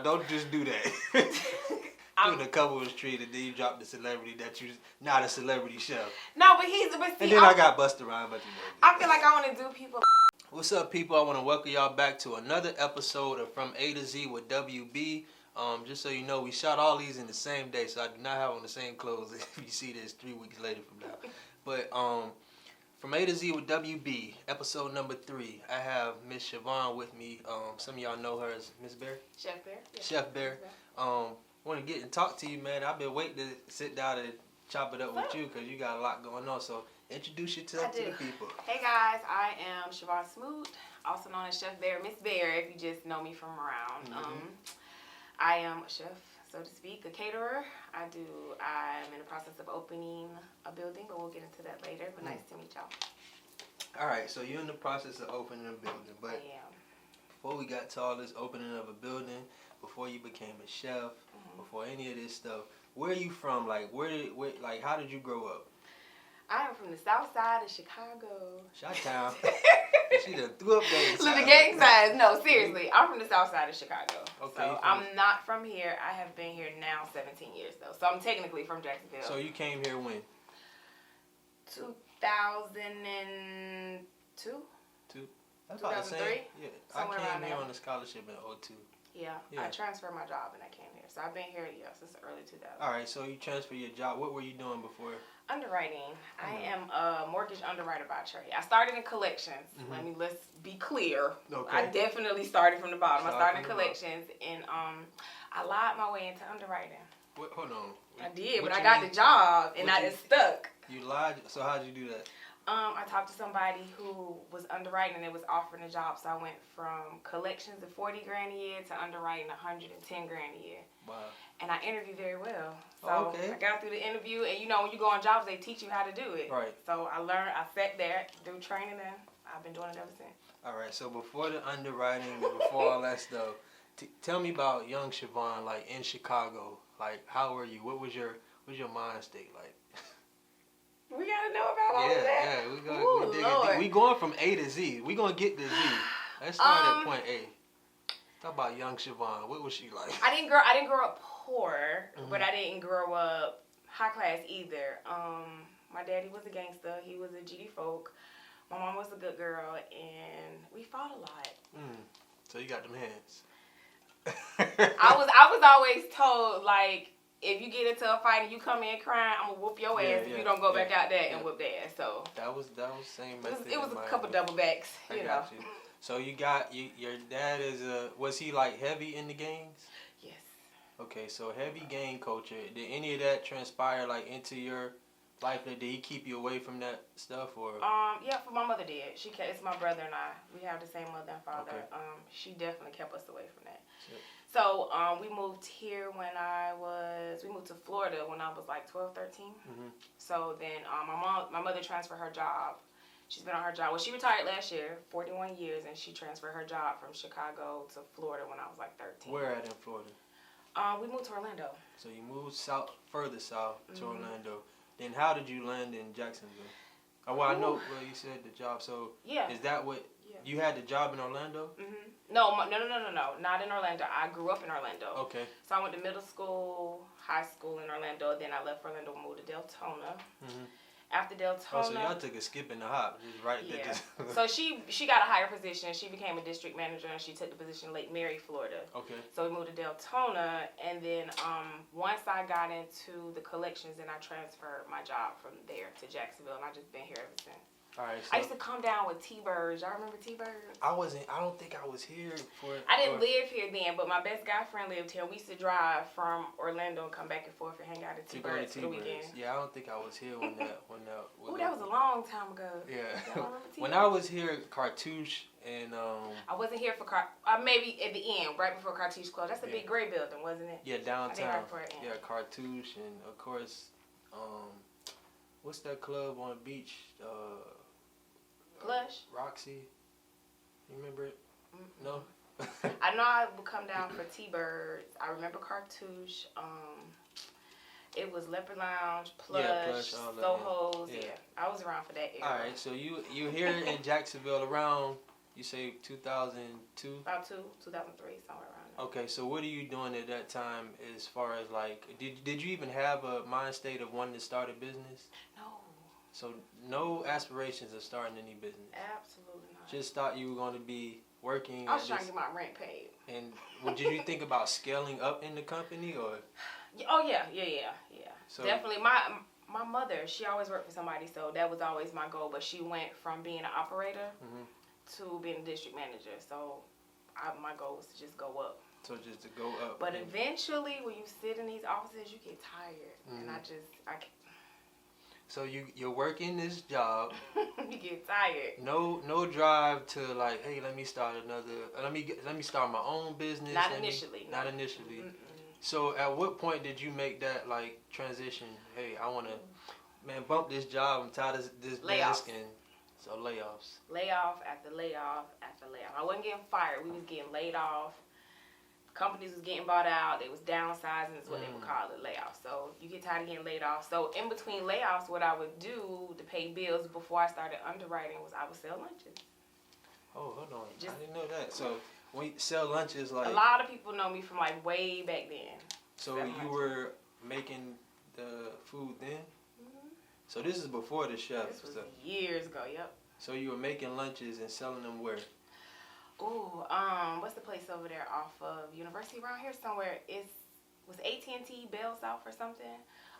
Don't just do that. Doing a couple was treated, then you drop the celebrity that you're not a celebrity chef. No, but and then I got busted around, but you know. I feel like I want to do people. What's up, people? I want to welcome y'all back to another episode of From A to Z with WB. Just so you know, we shot all these in the same day, so I do not have on the same clothes if you see this 3 weeks later from now. But From A to Z with WB, episode number 3. I have Miss Shavon with me. Some of y'all know her as Miss Bear. Chef Bear. Yeah. Chef Bear. Want to get and talk to you, man. I've been waiting to sit down and chop it up with you because you got a lot going on. So introduce yourself to the people. Hey guys, I am Shavon Smoot, also known as Chef Bear, Miss Bear, if you just know me from around. Mm-hmm. I am a chef, so to speak, a caterer. I'm in the process of opening a building, but we'll get into that later. But nice to meet y'all. All right, so you're in the process of opening a building, but I am. Before we got to all this opening of a building, before you became a chef, before any of this stuff, where are you from? Like, how did you grow up? I am from the south side of Chicago. Chi-town. She done threw up gang signs. Look, the gang signs. No, seriously. I'm from the south side of Chicago. Okay, so I'm not from here. I have been here now 17 years, though. So I'm technically from Jacksonville. So you came here when? 2002? That's about the same. 2003? Yeah, Somewhere I came around here there. on a scholarship in 2002. Yeah, I transferred my job and I came here. So I've been here, since the early 2000s. All right, so you transferred your job. What were you doing before? Underwriting. I am a mortgage underwriter by trade. I started in collections. Let's be clear. Okay. I definitely started from the bottom. I started in collections and I lied my way into underwriting. What, hold on. I did, but I got the job and I just stuck. You lied? So how'd you do that? I talked to somebody who was underwriting and it was offering a job. So I went from collections of 40 grand a year to underwriting 110 grand a year. Wow. And I interviewed very well. So I got through the interview and when you go on jobs, they teach you how to do it. Right. So I learned, I sat there, through training and I've been doing it ever since. All right. So before the underwriting, before all that stuff, tell me about young Shavon, like in Chicago. Like, how were you? What was your mind state like? We gotta know about all of that. Yeah, we going from A to Z. We gonna get to Z. Let's start at point A. Talk about young Shavon. What was she like? I didn't grow up poor, but I didn't grow up high class either. My daddy was a gangster. He was a GD folk. My mom was a good girl, and we fought a lot. So you got them hands. I was always told, like, if you get into a fight and you come in crying, I'm gonna whoop your ass if you don't go back out there and whoop their ass. So that was same method. It was a couple double backs, you know. You. So you got your dad was he like heavy in the gangs? Yes. Okay, so heavy gang culture. Did any of that transpire like into your life? Did he keep you away from that stuff or? Yeah, my mother did. It's my brother and I. We have the same mother and father. Okay. She definitely kept us away from that. Shit. So we moved here we moved to Florida when I was like 12, 13. So then my mother transferred her job. She's been on her job. Well, she retired last year, 41 years, and she transferred her job from Chicago to Florida when I was like 13. Where at in Florida? We moved to Orlando. So you moved further south to Orlando. Then how did you land in Jacksonville? Oh, well, I know you said the job. So is that what you had the job in Orlando? No, not in Orlando. I grew up in Orlando. Okay. So I went to middle school, high school in Orlando. Then I left Orlando and moved to Deltona. After Deltona. Oh, so y'all took a skip and a hop, just right there. Yeah. So she got a higher position. She became a district manager, and she took the position in Lake Mary, Florida. Okay. So we moved to Deltona, and then once I got into the collections, then I transferred my job from there to Jacksonville, and I've just been here ever since. All right, so I used to come down with T-Birds. Y'all remember T-Birds? I don't think I was here for it. I didn't live here then, but my best guy friend lived here. We used to drive from Orlando and come back and forth and hang out at T-Birds for the weekend. Yeah, I don't think I was here when that. Ooh, that was a long time ago. Yeah. When I was here, Cartouche and I wasn't here for maybe at the end, right before Cartouche closed. That's a big gray building, wasn't it? Yeah, downtown. I didn't work for it. Yeah, Cartouche and of course, what's that club on the beach? Plush? Roxy. You remember it? No? I know I would come down for T-Birds. I remember Cartouche. It was Leopard Lounge, Plush, Soho's. Yeah, I was around for that era. All right, so you here in Jacksonville around, you say 2002? About 2003, somewhere around Okay, so what are you doing at that time as far as like, did you even have a mind state of wanting to start a business? No. So no aspirations of starting any business? Absolutely not. Just thought you were going to be working. I was trying to get my rent paid. And did you think about scaling up in the company or? Oh yeah. So definitely, my mother, she always worked for somebody, so that was always my goal. But she went from being an operator to being a district manager. So my goal was to just go up. So just to go up. But eventually, when you sit in these offices, you get tired, and I can't. So you're working this job. You get tired. No drive to like, hey, let me start my own business. Not initially. Not initially. So at what point did you make that like transition? Hey, I want to, bump this job. I'm tired of this desk and so layoffs. Layoff after layoff after layoff. I wasn't getting fired. We was getting laid off. Companies was getting bought out. They was downsizing is what they would call it, layoffs. So you get tired of getting laid off. So in between layoffs, what I would do to pay bills before I started underwriting was I would sell lunches. Oh, hold on. I didn't know that. So when you sell lunches, like... A lot of people know me from like way back then. So you were making the food then? So this is before the chef. This was years ago, yep. So you were making lunches and selling them where? Ooh, what's the place over there off of University around here somewhere? Was AT&T Bell South or something?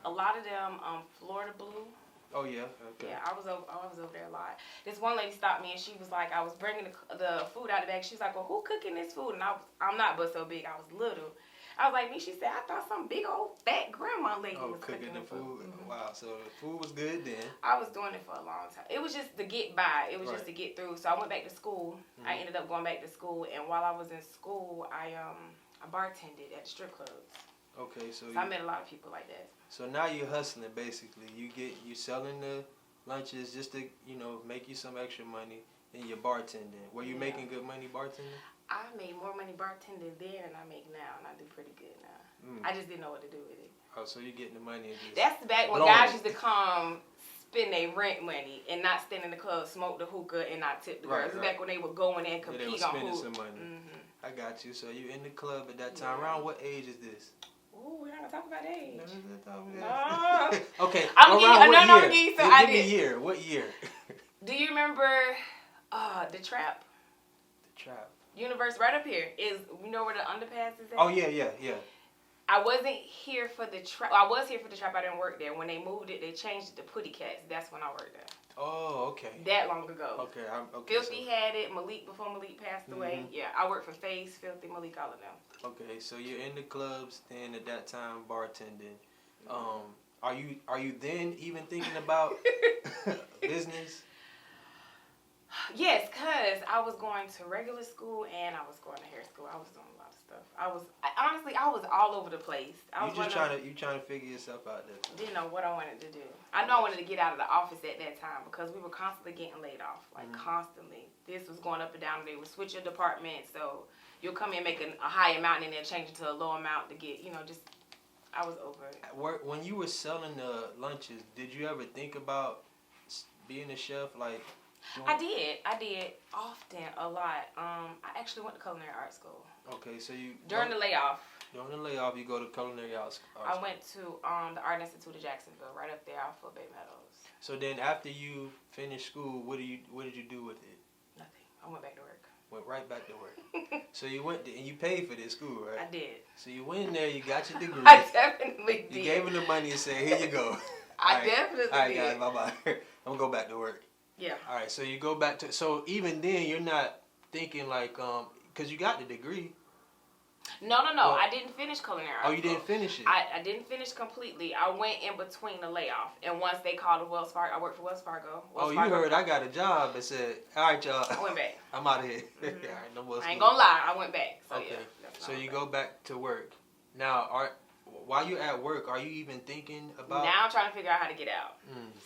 A lot of them, Florida Blue. Oh yeah, okay. Yeah, I was over there a lot. This one lady stopped me and she was like, I was bringing the food out of the bag. She was like, well, who cooking this food? And I'm not but so big. I was little. I was like, me. She said, I thought some big old fat grandma lady was cooking the food. Wow, so the food was good then. I was doing it for a long time. It was just to get by. It was just to get through. So I went back to school. I ended up going back to school, and while I was in school, I bartended at the strip clubs. Okay, so I met a lot of people like that. So now you're hustling basically. You selling the lunches just to make you some extra money, and you're bartending. Were you making good money bartending? I made more money bartending then than I make now, and I do pretty good now. I just didn't know what to do with it. Oh, so you're getting the money and just That's back when guys used to come spend their rent money and not stand in the club, smoke the hookah, and not tip the girls. It's back when they would go in there and compete they were on spending who. some money. I got you. So you in the club at that time. Around what age is this? Ooh, we're not gonna talk about age. No. Okay. I'm around gonna what year? What year? Do you remember the Trap? The Trap. Universe right up here is, you know where the underpass is at? Oh yeah. I wasn't here for the Trap. I was here for the Trap. I didn't work there. When they moved it, they changed it to Putty Cats. That's when I worked there. Oh, okay. That long ago. Okay. Filthy had it. Malik, before Malik passed away. Yeah, I worked for Face, Filthy, Malik, all of them. Okay, so you're in the clubs then at that time bartending. Are you then even thinking about business? Yes, because I was going to regular school and I was going to hair school. I was doing a lot of stuff. Honestly, I was all over the place. You trying to figure yourself out there. Didn't know what I wanted to do. I know I wanted to get out of the office at that time because we were constantly getting laid off, constantly. This was going up and down. They would switch your department, so you'll come in and make a high amount and then change it to a low amount to get, I was over it. When you were selling the lunches, did you ever think about being a chef, like? I did often, a lot. I actually went to culinary art school. Okay, so you during the layoff. During the layoff, you go to culinary art school. I went to the Art Institute of Jacksonville, right up there off of Bay Meadows. So then, after you finished school, what did you do with it? Nothing. I went back to work. Went right back to work. So you went and you paid for this school, right? I did. So you went in there, you got your degree. I definitely did. You gave him the money and said, "Here you go." Definitely did. All right, guys, bye-bye. I'm gonna go back to work. Yeah. All right, so you go back to. So even then, you're not thinking like, because you got the degree. No. Well, I didn't finish culinary art. Oh, you didn't finish it? I didn't finish completely. I went in between the layoff. And once they called it Wells Fargo, I worked for Wells Fargo. You heard I got a job and said, all right, y'all. I went back. I'm out of here. All right, no more school. I ain't gonna lie. I went back. So, okay. Yeah, so you go back to work. Now, while you're at work, are you even thinking about... Now I'm trying to figure out how to get out.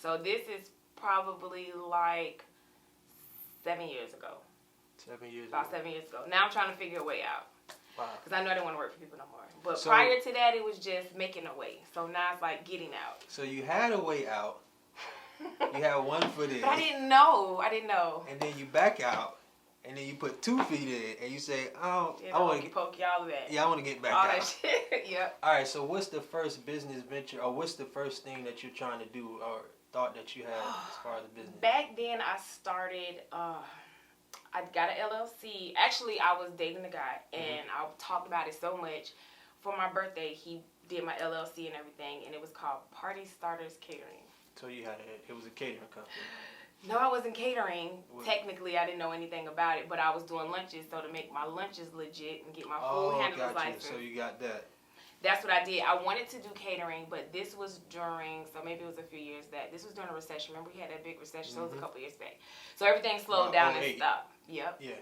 So this is probably like 7 years ago. 7 years About ago. 7 years ago. Now I'm trying to figure a way out. Wow. Because I know I didn't want to work for people no more. But prior to that, it was just making a way. So now it's like getting out. So you had a way out. You had one foot in. But I didn't know. And then you back out. and then you put 2 feet in, and you say, "Oh, You I know, want to pokey all of that. Yeah, I want to get back all out." that shit. Yep. All right. So, what's the first business venture, or what's the first thing that you're trying to do, or thought that you had as far as the business? Back then, I started. I got an LLC. Actually, I was dating a guy, and I talked about it so much. For my birthday, he did my LLC and everything, and it was called Party Starters Catering. So it was a catering company. No, I wasn't catering. Technically, I didn't know anything about it, but I was doing lunches. So to make my lunches legit and get my food handler's license. So you got that. That's what I did. I wanted to do catering, but this was during, so maybe it was a few years back. This was during a recession. Remember, we had that big recession, so it was a couple years back. So everything slowed down and stopped. Yep. Yeah.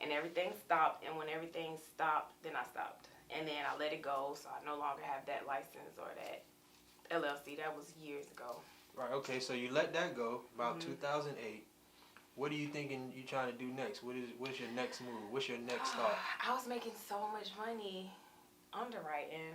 And everything stopped, and when everything stopped, then I stopped. And then I let it go, so I no longer have that license or that LLC. That was years ago. Right, okay, so you let that go about 2008. What are you thinking you trying to do next? What's your next move? What's your next thought? I was making so much money underwriting.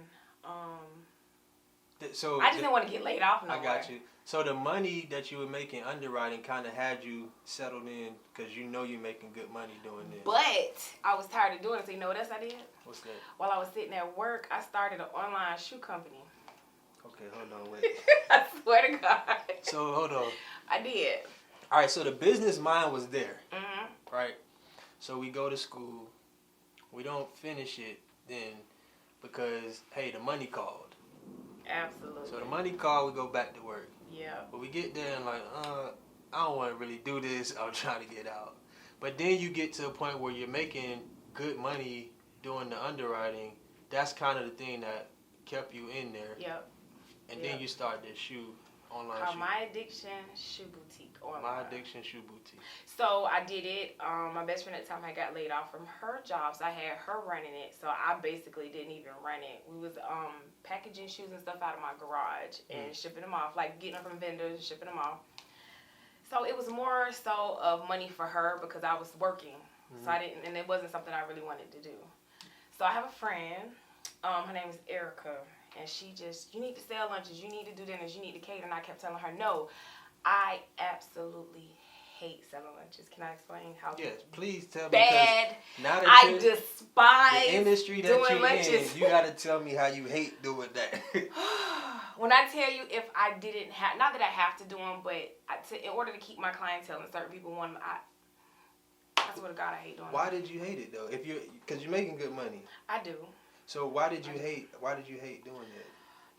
So I just didn't want to get laid off no more. I got you. So the money that you were making underwriting kind of had you settled in because you know you're making good money doing this. But I was tired of doing it, so you know what else I did? What's that? While I was sitting at work, I started an online shoe company. Okay, hold on, wait. I swear to God. So, hold on. I did. All right, so the business mind was there, Mm-hmm. right? So we go to school. We don't finish it then because, hey, the money called. Absolutely. So the money called, we go back to work. Yeah. But we get there and like, I don't want to really do this. I'm trying to get out. But then you get to a point where you're making good money doing the underwriting. That's kind of the thing that kept you in there. Yep. And then you start this online shoe. My Addiction Shoe Boutique online. My Addiction Shoe Boutique. So I did it. My best friend at the time had got laid off from her job, so I had her running it. So I basically didn't even run it. We was packaging shoes and stuff out of my garage and shipping them off, like getting them from vendors and shipping them off. So it was more so of money for her because I was working. So I didn't, and it wasn't something I really wanted to do. So I have a friend. Her name is Erica. And she just, you need to sell lunches, you need to do dinners, you need to cater. And I kept telling her, no, I absolutely hate selling lunches. Can I explain how Yes, please tell me. bad Now that I despise the industry that doing you're lunches. in, you got to tell me how you hate doing that. When I tell you, if I didn't have, not that I have to do them, but in order to keep my clientele and certain people want them, I swear to God, I hate doing them. Why did you hate it though? Because you're making good money. I do. So why did you hate doing it?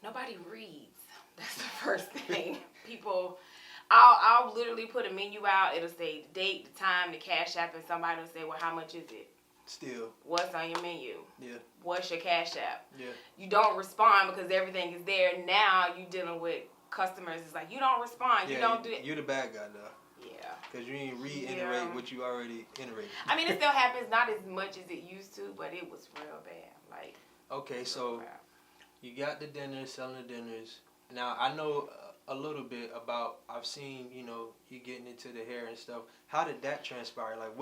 Nobody reads. That's the first thing. People, I'll literally put a menu out. It'll say the date, the time, the cash app, and somebody will say, well, how much is it? Still. What's on your menu? Yeah. What's your cash app? Yeah. You don't respond because everything is there. Now you dealing with customers. It's like, you don't respond. You don't do it. You're the bad guy though. Yeah. Because you didn't reiterate what you already iterated. I mean, it still happens, not as much as it used to, but it was real bad. Like. Okay, so you got the dinners, selling the dinners. Now, I know a little bit about, I've seen, you getting into the hair and stuff. How did that transpire? Like,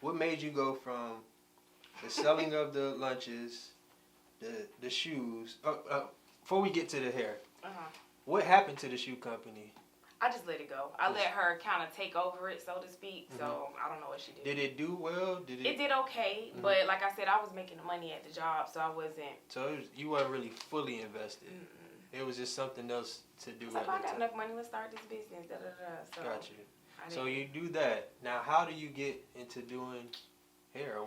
what made you go from the selling of the lunches, the shoes, before we get to the hair, what happened to the shoe company? I just let it go. I let her kind of take over it, so to speak. So I don't know what she did. Did it do well? It did okay, but like I said, I was making the money at the job, so I wasn't. So you weren't really fully invested. It was just something else to do. So if I got enough money, let's start this business. So got you. So you do that. Now, how do you get into doing hair?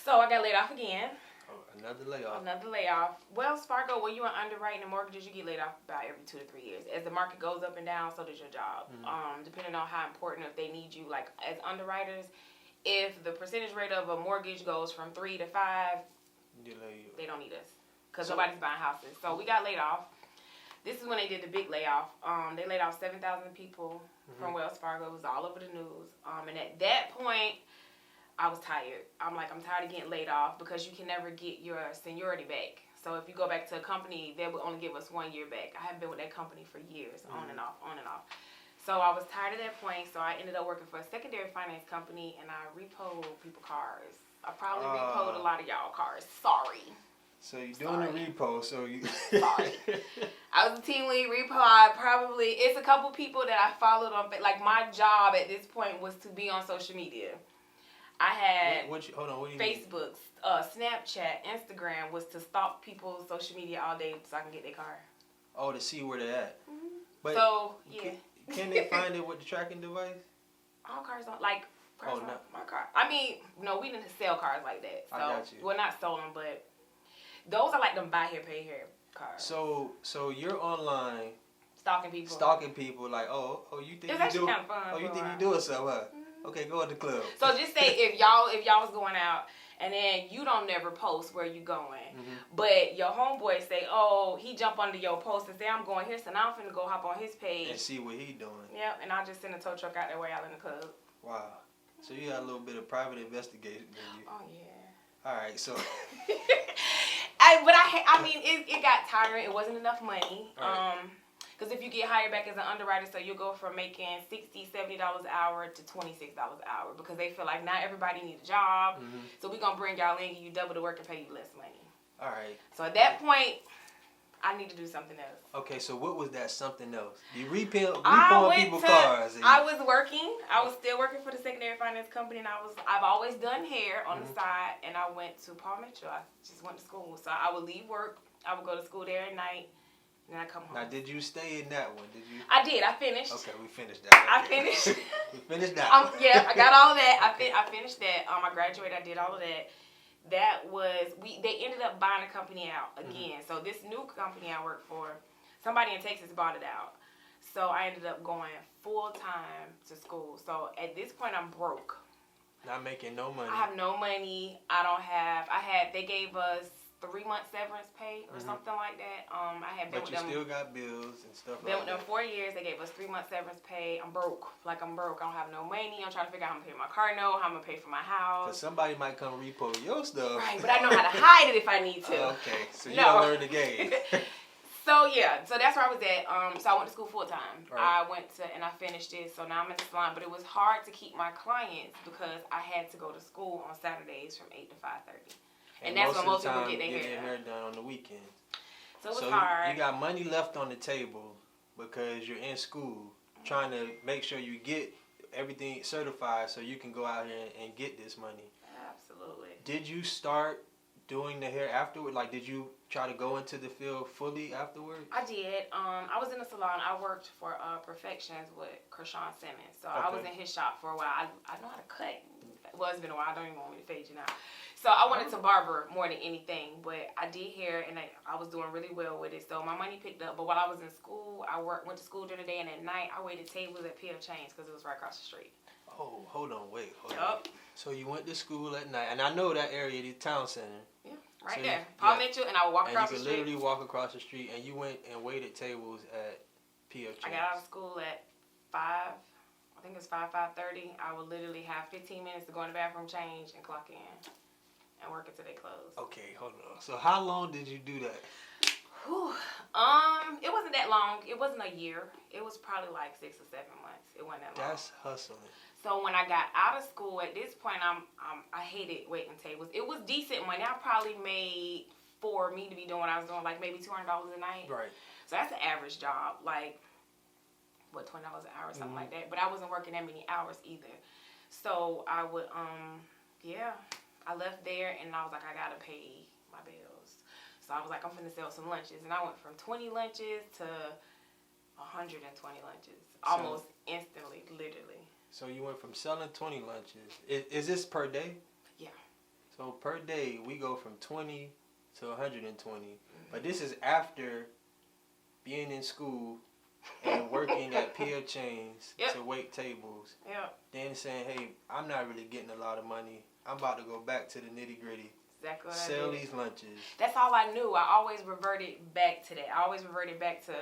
So I got laid off again. Oh, another layoff. Another layoff. Wells Fargo, when you're underwriting and mortgages, you get laid off about every 2 to 3 years. As the market goes up and down, so does your job. Depending on how important, if they need you, like as underwriters, if the percentage rate of a mortgage goes from 3 to 5, they don't need us because nobody's buying houses. So we got laid off. This is when they did the big layoff. They laid off 7,000 people from Wells Fargo. It was all over the news. And at that point, I was tired. I'm tired of getting laid off because you can never get your seniority back. So if you go back to a company, they will only give us 1 year back. I haven't been with that company for years, on and off. So I was tired of that point, so I ended up working for a secondary finance company, and I repoed people cars. I probably repoed a lot of y'all cars. Sorry. So you're doing a repo, so you... Sorry. I was a team lead repo. It's a couple people that I followed on, like my job at this point was to be on social media. I had hold on, what do you mean? Facebook, Snapchat, Instagram was to stalk people's social media all day so I can get their car. Oh, to see where they're at. Mm-hmm. But so, yeah. Can they find it with the tracking device? All cars don't, like, cars no. my car. I mean, no, we didn't sell cars like that. So, I got you. Well, not stolen, but those are like them buy here, pay here cars. So you're online stalking people, like, oh, you think it's you do? Kind of fun oh, you think you doing something? Huh? Mm-hmm. Okay, go at the club. So just say if y'all was going out and then you don't never post where you going, but your homeboy say, oh, he jump under your post and say I'm going here, so now I'm finna go hop on his page and see what he doing. Yep, and I'll just send a tow truck out there way out in the club. Wow. So you got a little bit of private investigation in you. Oh yeah. All right, so. I mean, it got tiring. It wasn't enough money. Right. Because if you get hired back as an underwriter, so you'll go from making $60, $70 an hour to $26 an hour because they feel like not everybody needs a job. So we're going to bring y'all in, give you double the work and pay you less money. All right. So at that point, I need to do something else. Okay, so what was that something else? You repo people's cars. I was working. I was still working for the secondary finance company, and I've always done hair on the side, and I went to Paul Mitchell. I just went to school. So I would leave work. I would go to school there at night. And I come home. Now, did you stay in that one? Did you? I did. I finished. Okay, we finished that. I finished. We finished that. Yeah, I got all of that. Okay. I finished that. I graduated. I did all of that. That was They ended up buying the company out again. So this new company I work for, somebody in Texas bought it out. So I ended up going full time to school. So at this point, I'm broke. Not making no money. I have no money. They gave us 3-month severance pay or something like that. I had been but with them. But you still got bills and stuff been like with them 4 years. They gave us 3-month severance pay. I'm broke. Like, I'm broke. I don't have no money. I'm trying to figure out how I'm going to pay my car note, how I'm going to pay for my house. Because somebody might come repo your stuff. Right, but I know how to hide it if I need to. Okay, so you don't learn the game. So, yeah. So, that's where I was at. So, I went to school full-time. Right. And I finished it. So, now I'm in the salon. But it was hard to keep my clients because I had to go to school on Saturdays from 8 to 5:30. And that's when most people get their hair done on the weekends. So it was hard. You got money left on the table because you're in school trying to make sure you get everything certified so you can go out here and get this money. Absolutely. Did you start doing the hair afterward? Like, did you try to go into the field fully afterwards? I did. I was in a salon. I worked for Perfections with Kershawn Simmons. So I was in his shop for a while. I know how to cut. Well, it's been a while. I don't even want me to fade you now. So I wanted to barber more than anything, but I did hair, and I was doing really well with it. So my money picked up. But while I was in school, I went to school during the day, and at night I waited tables at P.F. Chains because it was right across the street. Oh, hold on. So you went to school at night, and I know that area, the town center. Yeah, right there. Paul Mitchell, and I would walk across the street. And you could literally walk across the street, and you went and waited tables at P.F. Chains. I got out of school at 5. I think it's 5:30. I would literally have 15 minutes to go in the bathroom, change, and clock in. And work until they close. Okay, hold on. So how long did you do that? Whew. It wasn't that long. It wasn't a year. It was probably like 6 or 7 months. It wasn't that long. That's hustling. So when I got out of school, at this point, I hated waiting tables. It was decent money. I probably made, for me to be doing what I was doing, like maybe $200 a night. Right. So that's an average job, like $20 an hour, something like that. But I wasn't working that many hours either. So I would, I left there and I was like, I gotta pay my bills. So I was like, I'm finna sell some lunches. And I went from 20 lunches to 120 lunches. Almost instantly, literally. So you went from selling 20 lunches. Is this per day? Yeah. So per day, we go from 20 to 120. But this is after being in school and working at P.F. Chains to wait tables. Yep. Then saying, hey, I'm not really getting a lot of money. I'm about to go back to the nitty gritty. Exactly what Sell I did. these lunches. That's all I knew. I always reverted back to that. I always reverted back to,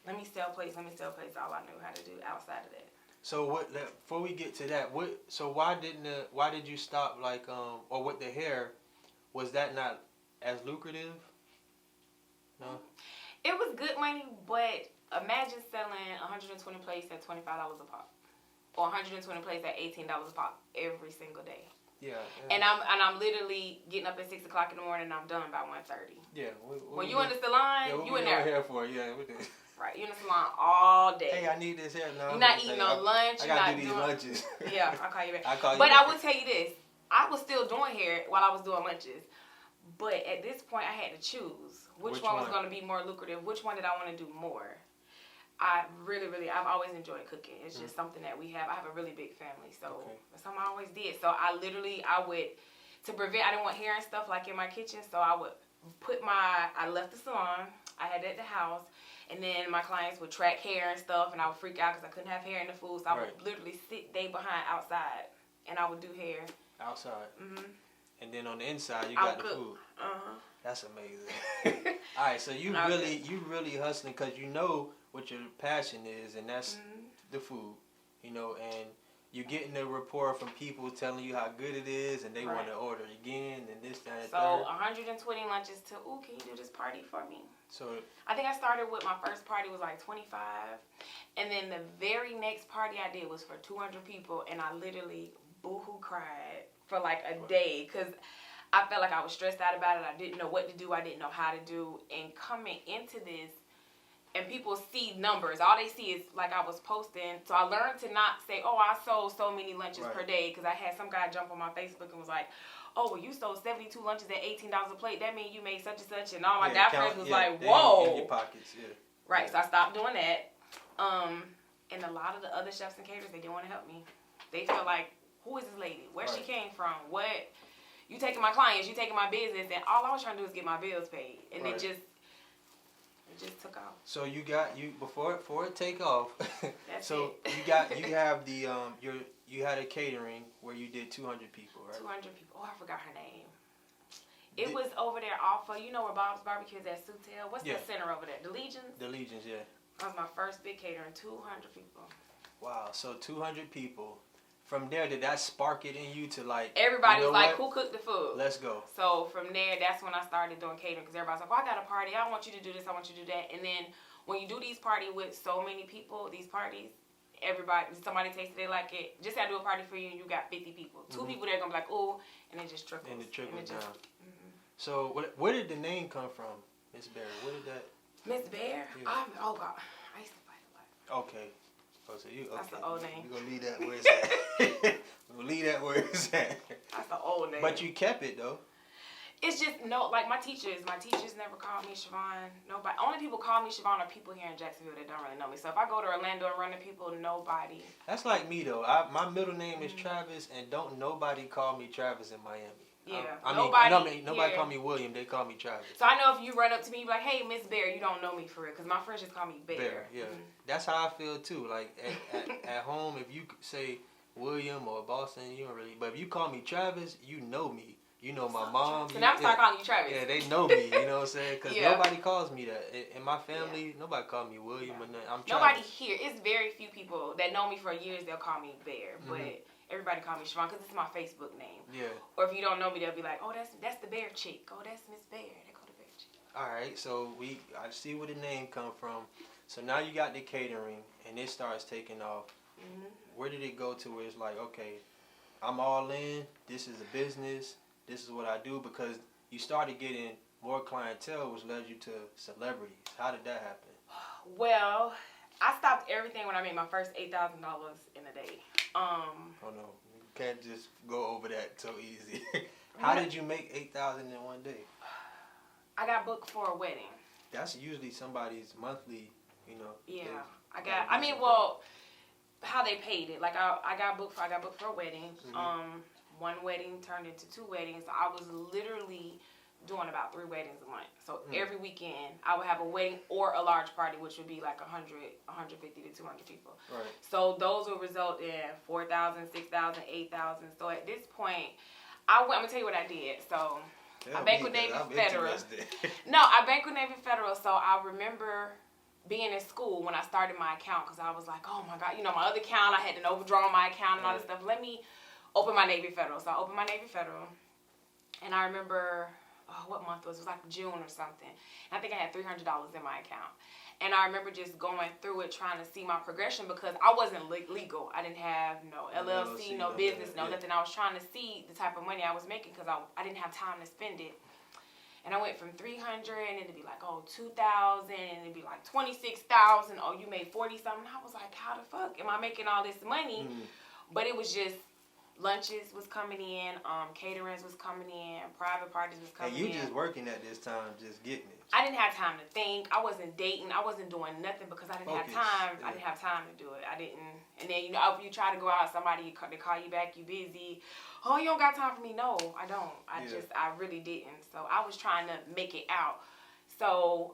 let me sell plates. All I knew how to do outside of that. So before we get to that, why did you stop, like, or with the hair, was that not as lucrative? No? It was good money, but imagine selling 120 plates at $25 a pop. Or 120 plates at $18 a pop every single day. Yeah. And I'm literally getting up at 6 o'clock in the morning and I'm done by 1:30. Yeah. When you in the salon, you in there. Hair for? Yeah, we did. Right, you in the salon all day. Hey, I need this hair now. You're not eating no lunch. I gotta do these lunches. Yeah, I'll call you back. I'll call you but back. I will tell you this. I was still doing hair while I was doing lunches. But at this point, I had to choose which one was going to be more lucrative, which one did I want to do more. I've always enjoyed cooking. It's just something that we have. I have a really big family, so that's something I always did. So I would, to prevent, I didn't want hair and stuff like in my kitchen, so I would I left the salon, I had it at the house, and then my clients would track hair and stuff, and I would freak out because I couldn't have hair in the food, so I would literally sit day behind outside, and I would do hair. Outside? Mm-hmm. And then on the inside, you got the food. That's amazing. All right, so you really hustling because you know what your passion is, and that's the food, you know, and you're getting the rapport from people telling you how good it is, and they want to order again, and this, that, and so 120 lunches to, can you do this party for me? So I think I started with my first party was like 25, and then the very next party I did was for 200 people, and I literally boo-hoo cried for like a day because I felt like I was stressed out about it. I didn't know what to do. I didn't know how to do. And coming into this, and people see numbers. All they see is like I was posting. So I learned to not say, I sold so many lunches per day, because I had some guy jump on my Facebook and was like, well, you sold 72 lunches at $18 a plate. That means you made such and such. And all my guy friends was like, whoa. In your pockets, Right, so I stopped doing that. And a lot of the other chefs and caterers, they didn't want to help me. They felt like, who is this lady? Where she came from? What? You taking my clients, you taking my business, and all I was trying to do is get my bills paid. And it just took off. So you before it take off. That's so it. you have the you had a catering where you did 200 people, right? 200 people. I forgot her name. It was over there off of, where Bob's Barbecue is at Sutel. What's that center over there? The Legions? The Legions, yeah. That was my first big catering, 200 people. Wow, so 200 people. From there, did that spark it in you to like... Everybody was like, who cooked the food? Let's go. So from there, that's when I started doing catering, because everybody's like, I got a party. I want you to do this. I want you to do that. And then when you do these parties with so many people, these parties, somebody tasted it like it. Just had to do a party for you and you got 50 people. Two people there going to be like, ooh, and it just trickles. And it trickles down. So where did the name come from, Miss Bear? Where did that... Miss Bear? Yeah. Oh, God. I used to fight a lot. Okay. Oh, so that's the old name. We're going to leave that where it's at. We're going to leave that where it's at. That's the old name. But you kept it, though. It's just, like my teachers never called me Shavon. Nobody. Only people call me Shavon are people here in Jacksonville that don't really know me. So if I go to Orlando and run to people, nobody. That's like me, though. My middle name is Travis, and don't nobody call me Travis in Miami. Yeah. Nobody call me William. They call me Travis. So I know if you run up to me, you be like, hey, Miss Bear, you don't know me for real. Because my friends just call me Bear. Yeah. That's how I feel, too. Like, at home, if you say William or Boston, you don't really... But if you call me Travis, you know me. You know my mom. So now I'm start calling you Travis. Yeah, they know me. You know what I'm saying? Because nobody calls me that. In my family, nobody called me William. Or nothing. I'm Travis. Nobody here. It's very few people that know me for years. They'll call me Bear. But... Everybody call me Shavon because it's my Facebook name. Yeah. Or if you don't know me, they'll be like, oh, that's the Bear chick. Oh, that's Miss Bear. They call the Bear chick. All right. So I see where the name come from. So now you got the catering, and it starts taking off. Where did it go to where it's like, okay, I'm all in. This is a business. This is what I do, because you started getting more clientele, which led you to celebrities. How did that happen? Well, I stopped everything when I made my first $8,000 in a day. Oh no, you can't just go over that so easy. How did you make $8,000 in one day? I got booked for a wedding. That's usually somebody's monthly, Yeah, how they paid it. Like I got booked for a wedding. One wedding turned into two weddings. I was literally doing about 3 weddings a month. So every weekend I would have a wedding or a large party, which would be like 100, 150 to 200 people. Right. So those would result in 4,000, 6,000, 8,000. So at this point, I'm gonna tell you what I did. So I banked with Navy Federal. No, I banked with Navy Federal. So I remember being in school when I started my account, because I was like, oh my God, my other account, I had to overdraw my account and all this stuff. Let me open my Navy Federal. So I opened my Navy Federal, and I remember. What month was it? It was like June or something. And I think I had $300 in my account. And I remember just going through it, trying to see my progression, because I wasn't legal. I didn't have no LLC, no business, nothing. I was trying to see the type of money I was making, because I didn't have time to spend it. And I went from 300, and it'd be like, 2,000, and it'd be like 26,000. You made 40 something. I was like, how the fuck am I making all this money? But it was just lunches was coming in, caterings was coming in, private parties was coming in. And you just working at this time, just getting it. I didn't have time to think. I wasn't dating. I wasn't doing nothing because I didn't have time. Yeah. I didn't have time to do it. I didn't. And then, you know, if you try to go out, they call you back, you busy. Oh, you don't got time for me. No, I don't. I really didn't. So I was trying to make it out. So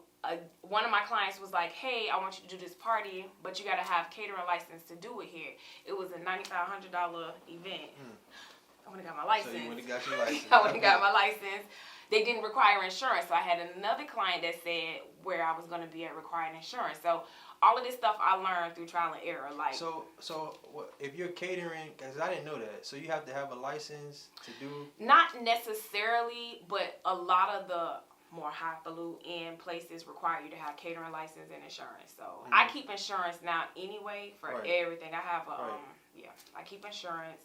one of my clients was like, hey, I want you to do this party, but you got to have catering license to do it here. It was a $9,500 event. I went and got my license. So you went and got your license. I went and got my license. They didn't require insurance, so I had another client that said where I was going to be at requiring insurance. So all of this stuff I learned through trial and error. Like, so if you're catering, because I didn't know that, so you have to have a license to do? Not necessarily, but a lot of the more highfalutin places require you to have catering license and insurance. So I keep insurance now anyway for everything. I have I keep insurance.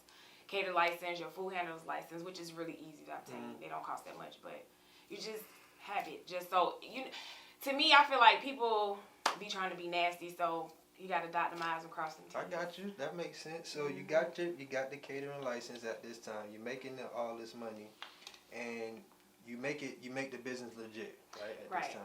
Cater license, your food handler's license, which is really easy to obtain. They don't cost that much, but you just have it. Just so to me, I feel like people be trying to be nasty, so you got to dot them I's and cross them T's. I got you. That makes sense. So you got the catering license at this time. You're making all this money, and you make the business legit, right? At this time.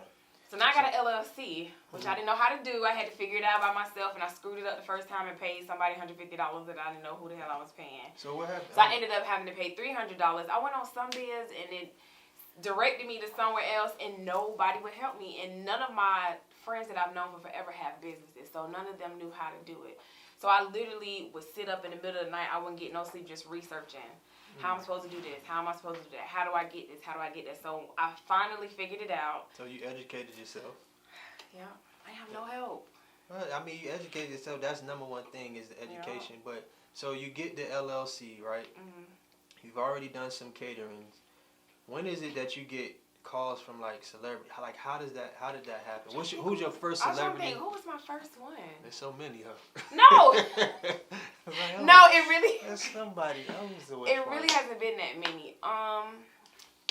So now I got an LLC, which I didn't know how to do. I had to figure it out by myself, and I screwed it up the first time and paid somebody $150 that I didn't know who the hell I was paying. So what happened? So I ended up having to pay $300. I went on some bids, and it directed me to somewhere else, and nobody would help me. And none of my friends that I've known for forever have businesses, so none of them knew how to do it. So I literally would sit up in the middle of the night. I wouldn't get no sleep just researching. How am I supposed to do this? How am I supposed to do that? How do I get this? How do I get that? So I finally figured it out. So you educated yourself? Yeah. I have no help. Well, I mean, you educate yourself. That's number one thing is the education. Yeah. But so you get the LLC, right? You've already done some caterings. When is it that you get calls from like celebrity? Like how did that happen? Who's your first celebrity? I was trying to think, who was my first one? There's so many, huh? No. No, it really. There's somebody. It really hasn't been that many.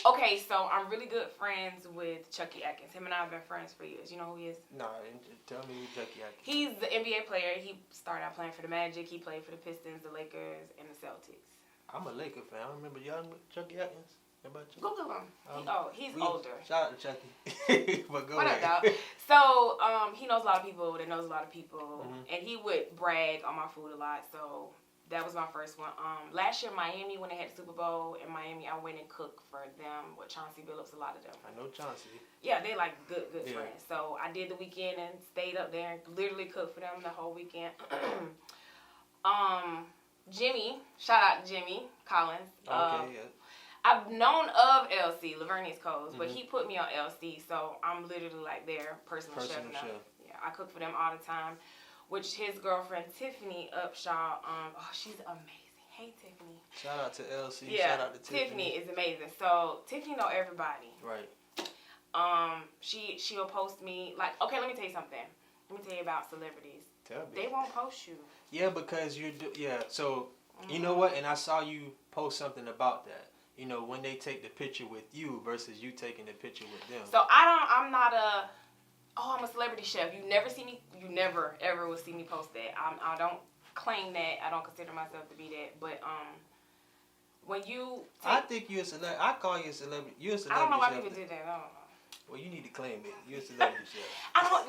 Okay, so I'm really good friends with Chucky Atkins. Him and I have been friends for years. You know who he is? No, tell me who Chucky Atkins. He's the NBA player. He started out playing for the Magic. He played for the Pistons, the Lakers, and the Celtics. I'm a Laker fan. I remember y'all Chucky Atkins. Google him. He's older. Shout out to Chucky. But go ahead. What up, dog? So he knows a lot of people that knows a lot of people, and he would brag on my food a lot. So that was my first one. Last year, Miami, when they had the Super Bowl in Miami, I went and cooked for them with Chauncey Billups, a lot of them. I know Chauncey. Yeah, they like good friends. So I did the weekend and stayed up there and literally cooked for them the whole weekend. Jimmy, shout out to Jimmy Collins. Okay, yeah. I've known of LC, Lavernius Coles, but he put me on LC, so I'm literally like their personal chef now. Yeah, I cook for them all the time. Which his girlfriend Tiffany Upshaw, she's amazing. Hey Tiffany. Shout out to LC. Yeah, shout out to Tiffany is amazing. So Tiffany know everybody. Right. She'll post me like, okay, let me tell you something. Let me tell you about celebrities. Tell me. They won't post you. Yeah, because so you know what? And I saw you post something about that. You know, when they take the picture with you versus you taking the picture with them. So I'm a celebrity chef. You never ever will see me post that. I don't claim that. I don't consider myself to be that. But when you I think you're a celebrity. I call you a celebrity. You're a celebrity. I don't know why chef. people did that. I don't know. Well, you need to claim it. You're a celebrity chef.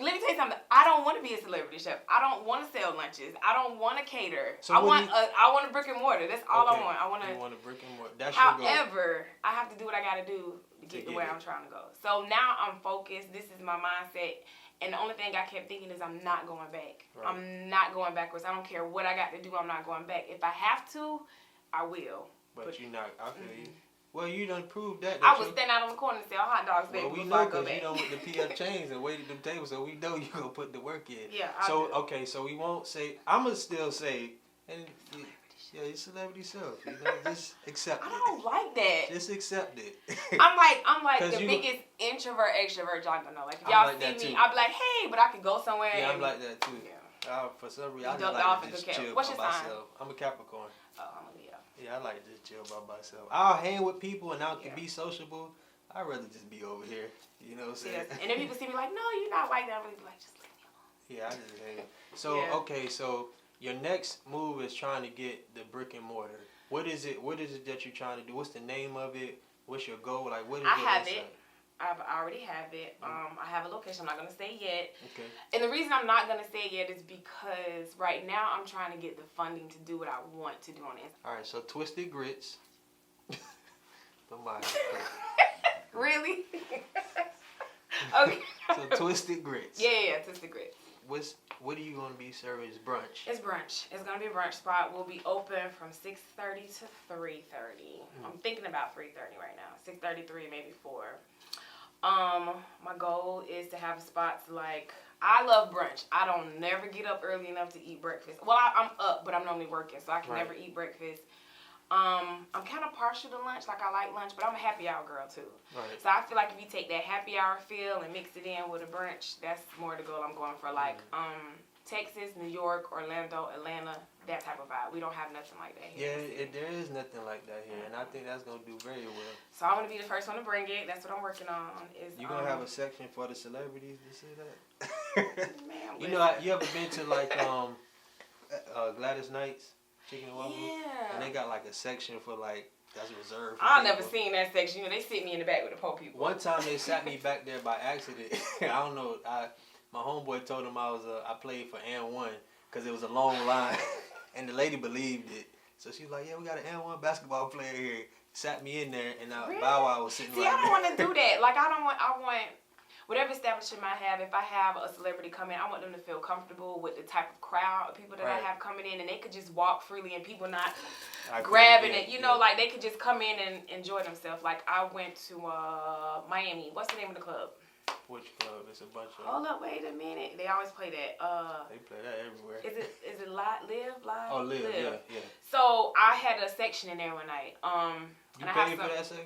Let me tell you something. I don't want to be a celebrity chef. I don't want to sell lunches. I don't want to cater. So I want a brick and mortar. That's all I want. You want a brick and mortar. That's However, I have to do what I got to do to get to where I'm trying to go. So now I'm focused. This is my mindset. And the only thing I kept thinking is I'm not going back. Right. I'm not going backwards. I don't care what I got to do. I'm not going back. If I have to, I will. But you're not. I feel you. Well, you done proved that. I would stand out on the corner and sell hot dogs, baby, we before know I go back. you done with the PF chains and waited them tables, so we know you gonna put the work in. Yeah. So we won't say. I'm gonna still say, and you're celebrity self. You know, just accept it. I don't like that. Just accept it. I'm like the biggest introvert extrovert y'all gonna know. Like if y'all see me, I'll be like, hey, but I could go somewhere. Yeah, I'm like that too. Yeah. For some reason, I just like to just chill What's by your sign? myself. I'm a Capricorn. Oh, I'm a Leo. Yeah, I like to just chill by myself. I'll hang with people and I can be sociable. I'd rather just be over here. You know what I'm saying? Yes. And then people see me like, no, you're not like that. I'm really like, just leave me alone. Yeah, I just hang. So, okay, so your next move is trying to get the brick and mortar. What is it that you're trying to do? What's the name of it? What's your goal? Like, what is I your have insight? it. I already have it. I have a location. I'm not going to say yet. Okay. And the reason I'm not going to say it yet is because right now I'm trying to get the funding to do what I want to do on it. All right, so Twisted Grits. Don't mind. Really? Okay. So Twisted Grits. Yeah, Twisted Grits. What are you going to be serving? It's brunch. It's brunch. It's going to be a brunch spot. We'll be open from 6:30 to 3:30. I'm thinking about 3:30 right now. 6:33, maybe 4. My goal is to have spots like, I love brunch. I don't never get up early enough to eat breakfast. Well, I'm up, but I'm normally working, so I can never eat breakfast. I'm kind of partial to lunch. Like, I like lunch, but I'm a happy hour girl, too. Right. So I feel like if you take that happy hour feel and mix it in with a brunch, that's more the goal I'm going for. Like, Texas, New York, Orlando, Atlanta, that type of vibe. We don't have nothing like that here. Yeah, there is nothing like that here, and I think that's going to do very well. So I'm going to be the first one to bring it. That's what I'm working on. You going to have a section for the celebrities to say that? Man, you know, you ever been to, like, Gladys Knight's Chicken and Waffles? Yeah. And they got, like, a section for, like, that's reserved for I've people. never seen that section. You know, they sit me in the back with the poor people. One time they sat me back there by accident. I don't know. My homeboy told him I played for N1 because it was a long line, and the lady believed it. So she's like, "Yeah, we got an N1 basketball player here." Sat me in there, and Really? Bow Wow was sitting. See, right I don't there. want to do that. Like, I want whatever establishment I have. If I have a celebrity come in, I want them to feel comfortable with the type of crowd of people that I have coming in, and they could just walk freely, and people not grabbing it. You know, like they could just come in and enjoy themselves. Like, I went to Miami. What's the name of the club? Which club? It's a bunch of. Hold up, wait a minute. They always play that. They play that everywhere. Is it Live? Oh, Live. Yeah. So I had a section in there one night. You and I paid have for that section?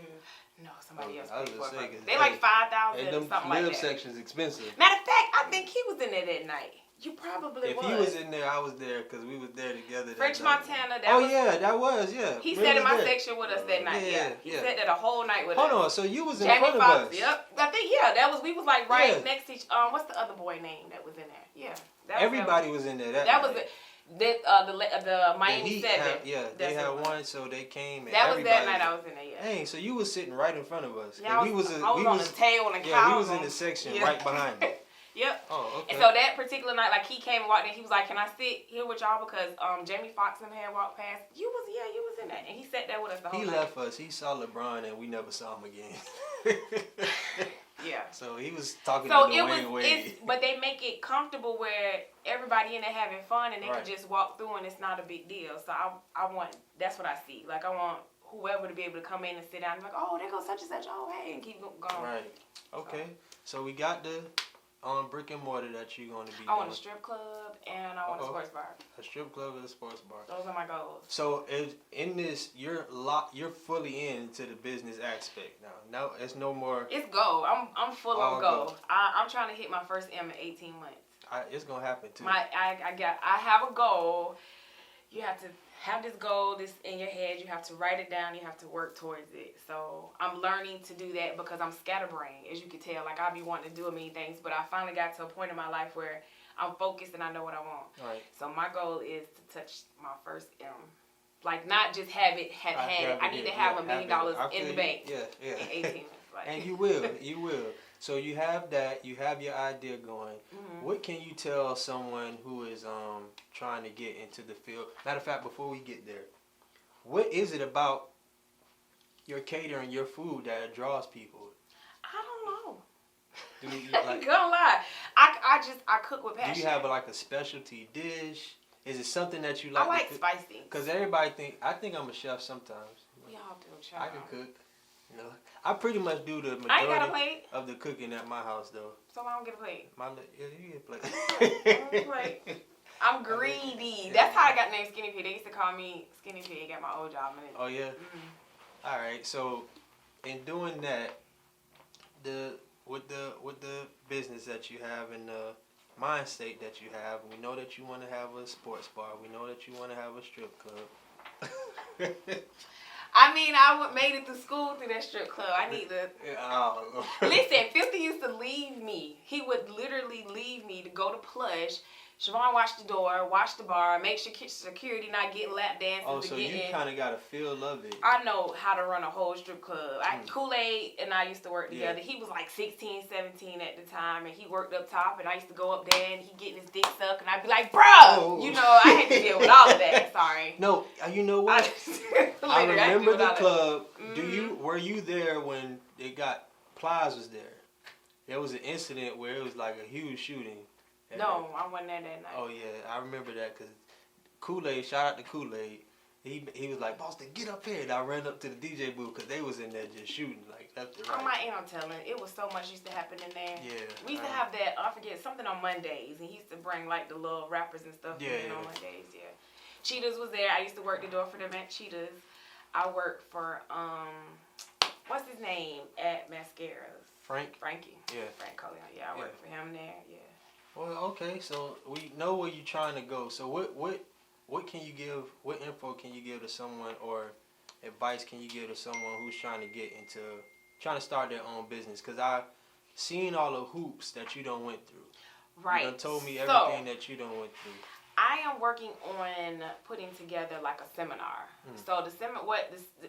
No, somebody else I was paid gonna for say, it. 'cause They like 5,000 Hey, or them something like Live that. section's expensive. Matter of fact, I think he was in there that night. You probably If was. he was in there, I was there because we was there together. French that night. Montana. That was. He Really sat in my there. section with us that night. Yeah. He sat there the whole night with us. Hold on, so you was in Jamie front of Foxx. us. Yep. I think we was like right next to each. What's the other boy name that was in there? Yeah. Everybody was in there. That was night. the Miami 7. They had one, so they came. And that was that everybody night I was in there. Yeah. Dang, so you was sitting right in front of us. Yeah, I was on the tail and the Yeah, couch. we was in the section right behind you. Yep. Oh, okay. And so that particular night, like, he came and walked in. He was like, "Can I sit here with y'all?" Because Jamie Foxx and him had walked past. You was in there, and he sat there with us the whole night. He left us. He saw LeBron, and we never saw him again. Yeah. So he was talking So to Dwayne Wade. but they make it comfortable where everybody in there having fun, and they can just walk through, and it's not a big deal. So I want, that's what I see. Like, I want whoever to be able to come in and sit down and be like, "Oh, there goes such and such. Oh, hey," and keep going. Right. Okay. So we got the brick and mortar that you're going to be I want doing. a strip club, and I want a sports bar. A strip club and a sports bar. Those are my goals. So in this, you're fully into the business aspect now. No, it's no more. It's go. I'm full on go. I'm trying to hit my first M in 18 months. It's gonna happen too. I have a goal. You have to have this goal, this in your head. You have to write it down. You have to work towards it. So I'm learning to do that because I'm scatterbrained, as you can tell. Like, I be wanting to do a million things, but I finally got to a point in my life where I'm focused and I know what I want. Right. So my goal is to touch my first M. Like, not just have it. I need to have $1 million in the bank. Yeah. In 18 months. Like. And you will. So you have that. You have your idea going. Mm-hmm. What can you tell someone who is trying to get into the field? Matter of fact, before we get there, what is it about your catering, your food that draws people? I don't know. Do you like? Gonna lie, I cook with passion. Do you have like a specialty dish? Is it something that you like? I like spicy. Because everybody I think I'm a chef sometimes. We all do, child. I can cook. You know, I pretty much do the I ain't got a majority plate, of the cooking at my house though. so I don't get a plate. You get a plate. I don't get a plate. I'm greedy. That's how I got named Skinny Pig. They used to call me Skinny Pig at my old job. Oh yeah. Mm-hmm. All right. So, in doing that, with the business that you have and the mind state that you have, we know that you want to have a sports bar. We know that you want to have a strip club. I mean, I made it to school through that strip club. I need to... Listen, 50 used to leave me. He would literally leave me to go to Plush Shavon watch the door, watch the bar, make sure security not getting lap dances. Oh, so you kind of got a feel of it. I know how to run a whole strip club. Kool-Aid and I used to work together. He was like 16, 17 at the time, and he worked up top, and I used to go up there, and he getting his dick sucked, and I'd be like, bruh! You know, I had to deal with all of that. Sorry. No, you know what? I remember the club. Were you there when it got Plies was there? There was an incident where it was like a huge shooting. No, I wasn't there that night. Oh yeah, I remember that because Kool-Aid, shout out to Kool-Aid. He was like, Boston, get up here. And I ran up to the DJ booth because they was in there just shooting like left and right. I'm telling. It was so much used to happen in there. Yeah. We used to have that, I forget, something on Mondays. And he used to bring like the little rappers and stuff in on Mondays, Cheetahs was there. I used to work the door for them at Cheetahs. I worked for, what's his name at Mascaras? Frankie. Yeah. Frank Collier. Yeah, I worked for him there, Well, okay, so we know where you're trying to go. So what can you give, what info can you give to someone or advice can you give to someone who's trying to start their own business? Because I've seen all the hoops that you done went through. Right. You done told me everything that you done went through. I am working on putting together like a seminar. So the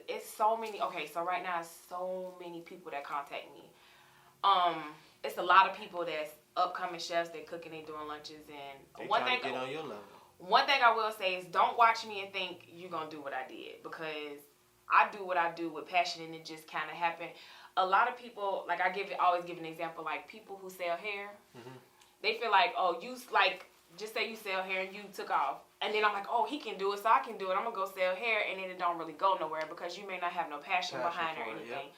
it's so many, so right now it's so many people that contact me. It's a lot of people that's upcoming chefs, they cooking, they doing lunches, and they trying to get on your level. One thing I will say is don't watch me and think you're going to do what I did, because I do what I do with passion and it just kind of happened. A lot of people, like always give an example, like people who sell hair, they feel like, just say you sell hair and you took off. And then I'm like, oh, he can do it, so I can do it. I'm going to go sell hair, and then it don't really go nowhere because you may not have no passion behind it or anything.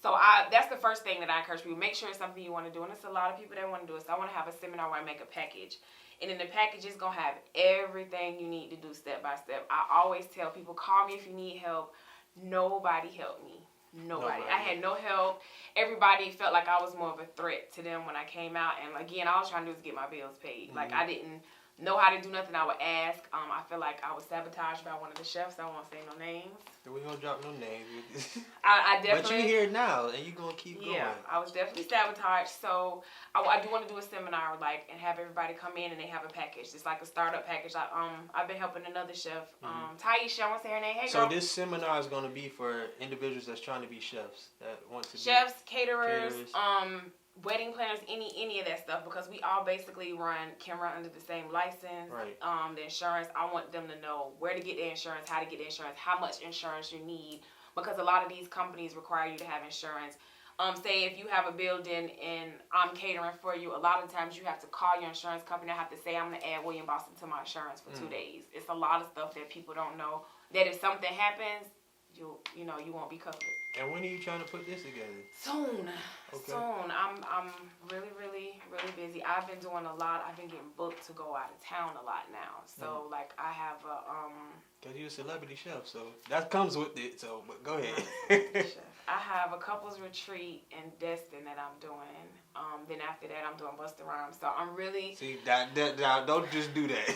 So that's the first thing that I encourage people. Make sure it's something you want to do. And it's a lot of people that want to do it. So I want to have a seminar where I make a package. And in the package, it's going to have everything you need to do step by step. I always tell people, call me if you need help. Nobody helped me. Nobody. I had no help. Everybody felt like I was more of a threat to them when I came out. And again, all I was trying to do was get my bills paid. Like, I didn't know how to do nothing. I would ask. I feel like I was sabotaged by one of the chefs. I won't say no names. We gonna drop no names. I definitely. But you here now, and you gonna keep going. Yeah, I was definitely sabotaged. So I do want to do a seminar, and have everybody come in and they have a package. It's like a startup package. I've been helping another chef, Taisha. I want to say her name. Hey, girl. So this seminar is gonna be for individuals that's trying to be chefs that want to chefs, caterers. Wedding planners, any of that stuff, because we all basically can run under the same license. Right. The insurance, I want them to know where to get the insurance, how to get the insurance, how much insurance you need, because a lot of these companies require you to have insurance. Say if you have a building and I'm catering for you, a lot of times you have to call your insurance company. I have to say I'm going to add William Boston to my insurance for 2 days. It's a lot of stuff that people don't know, that if something happens, you won't be covered. And when are you trying to put this together? Soon. Okay. Soon. I'm really, really, really busy. I've been doing a lot. I've been getting booked to go out of town a lot now. So I have a Cause you're a celebrity chef, so that comes with it. So, but go ahead. I have a couples retreat in Destin that I'm doing. Then after that, I'm doing Busta Rhymes. So I'm really that don't just do that.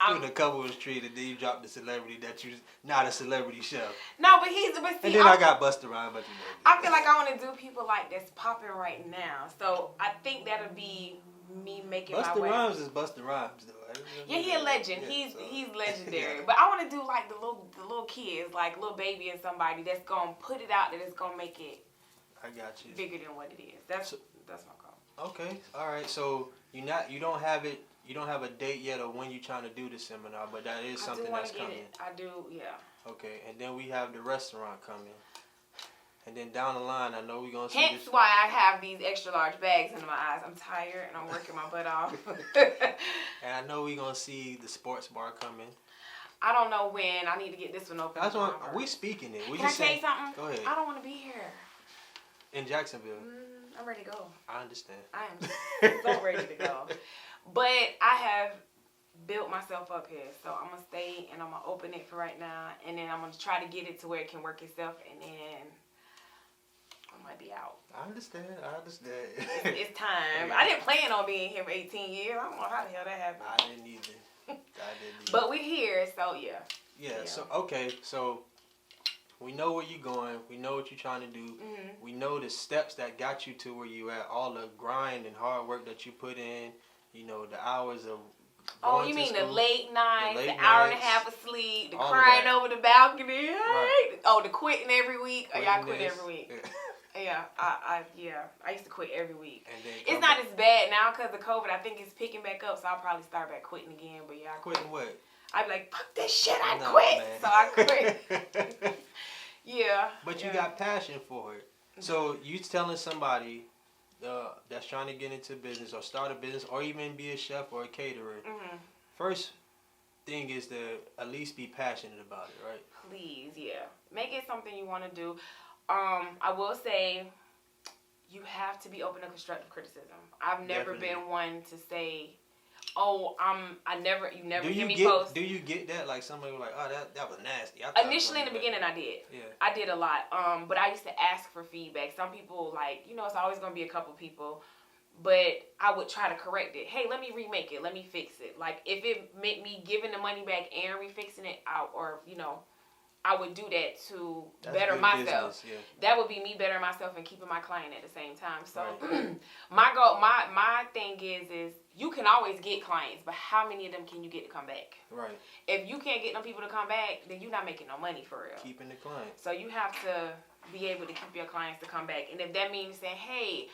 Doing a couples retreat and then you drop the celebrity that you're not a celebrity chef. No, but and then I got Busta Rhymes, but I feel like I want to do people like that's popping right now. So I think that'll be me making my way. Busta Rhymes is Busta Rhymes though. Yeah, he's a legend. He's legendary. But I want to do like the little kids, like Lil Baby and somebody that's gonna put it out there, that's gonna make it. I got you. Bigger than what it is. That's my goal. Okay, all right. So you don't have it. You don't have a date yet or when you're trying to do the seminar, but that is something that's coming. I do, yeah. Okay, and then we have the restaurant coming. And then down the line, I know we're going to see Hence why I have these extra large bags under my eyes. I'm tired and I'm working my butt off. And I know we're going to see the sports bar coming. I don't know when. I need to get this one open. That's why we speaking it. Can I tell you something? Go ahead. I don't want to be here. In Jacksonville? I'm ready to go. I understand. I am so ready to go. But I have built myself up here. So I'm going to stay and I'm going to open it for right now. And then I'm going to try to get it to where it can work itself. And then I might be out. I understand. It's time. I didn't plan on being here for 18 years. I don't know how the hell that happened. I didn't either. But we're here, so yeah. Yeah, so, okay. So we know where you're going. We know what you're trying to do. We know the steps that got you to where you at, all the grind and hard work that you put in. you know, the hours of Oh, you mean school, the late nights, the hour and a half of sleep, the all crying over the balcony, right. Oh, the quitting every week. Y'all quit this. every week. Yeah, I used to quit every week. And then it's not as bad now because of COVID. I think it's picking back up, so I'll probably start back quitting again. But yeah, I quit. Quitting what? I'd be like, fuck this shit, I quit. Man. So I quit. Yeah. But you got passion for it. So you telling somebody that's trying to get into business or start a business or even be a chef or a caterer, first thing is to at least be passionate about it, right? Please, yeah. Make it something you want to do. I will say you have to be open to constructive criticism. I've never been one to say, "Oh, you never hear me post." Do you get that? Like somebody was like, "Oh, that was nasty." Initially in the beginning, I did. Yeah. I did a lot. But I used to ask for feedback. Some people it's always gonna be a couple people, but I would try to correct it. Hey, let me remake it. Let me fix it. Like if it meant me giving the money back and refixing it out, I would do that to better myself. Yeah. That would be me bettering myself and keeping my client at the same time. So right. my thing is you can always get clients, but how many of them can you get to come back? Right. If you can't get them people to come back, then you're not making no money for real. Keeping the clients. So you have to be able to keep your clients to come back. And if that means saying, hey,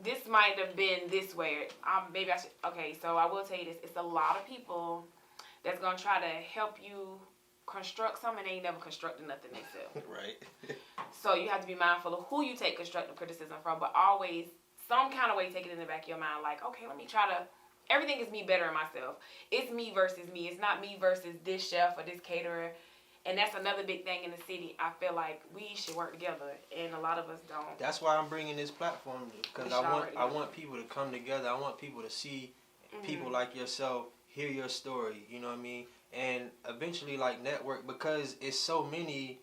this might have been this way, maybe I should. Okay, so I will tell you this. It's a lot of people that's going to try to help you construct something, they ain't never constructed nothing themselves. Right. So you have to be mindful of who you take constructive criticism from, but always some kind of way take it in the back of your mind, like, okay, let me try to, everything is me bettering myself. It's me versus me. It's not me versus this chef or this caterer. And that's another big thing in the city. I feel like we should work together, and a lot of us don't. That's why I'm bringing this platform, because I want people to come together. I want people to see people like yourself, hear your story, you know what I mean? And eventually, like, network, because it's so many,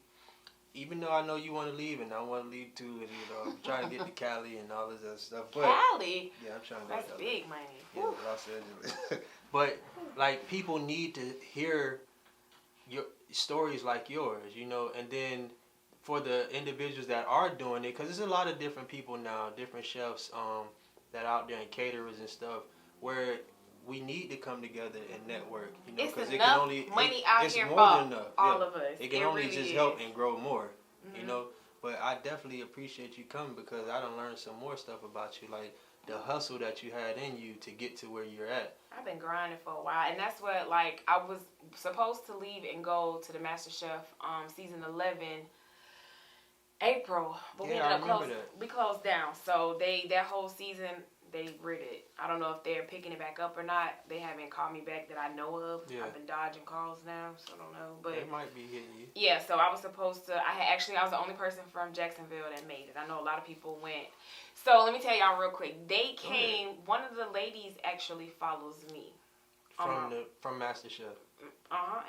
even though I know you want to leave, and I want to leave too, and, I'm trying to get to Cali and all this other stuff. But, Cali? Yeah, I'm trying to That's big money. Yeah, Los Angeles. But, like, people need to hear your stories like yours, and then for the individuals that are doing it, because there's a lot of different people now, different chefs that are out there and caterers and stuff, where we need to come together and network, because it can only money out here for all of us. It can only just help and grow more, But I definitely appreciate you coming, because I done learned some more stuff about you, like the hustle that you had in you to get to where you're at. I've been grinding for a while, and that's what, like, I was supposed to leave and go to the MasterChef season 11 April, but we closed down. So that whole season they rid it. I don't know if they're picking it back up or not. They haven't called me back that I know of. Yeah. I've been dodging calls now, so I don't know. But they might be hitting you. Yeah, so I was supposed to. I was the only person from Jacksonville that made it. I know a lot of people went. So let me tell y'all real quick. They came. One of the ladies actually follows me. From MasterChef.